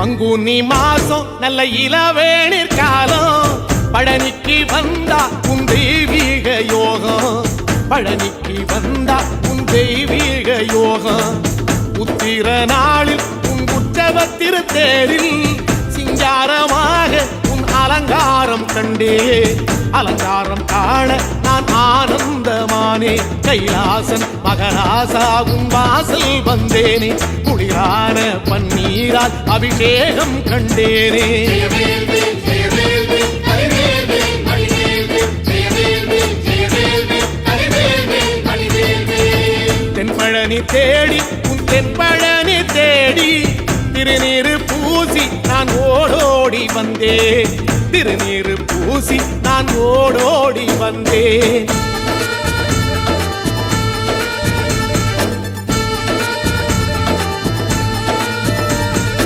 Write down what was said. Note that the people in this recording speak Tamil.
பங்குனி மாசம் நல்ல இளவேணிற் காலம் பழனிக்கு வந்தா உன் தெய்வீக யோகம் பழனிக்கு வந்தா உன் தெய்வீக யோகம் உத்திர நாளில் உன் உற்சவ திருத்தேரில் சிங்காரமாக உன் அலங்காரம் கண்டே அலங்காரம் காண நான் ஆனந்தமானே கைலாசன் மகராசாகும் வாசல் வந்தேனே குளிரான பன்னீரால் அபிஷேகம் கண்டேனே தென்பழனி தேடி உன் தென்பழனி தேடி திருநீரு பூசி நான் ஓடோடி வந்தேன் திருநீரு பூசி நான் ஓடோடி வந்தேன்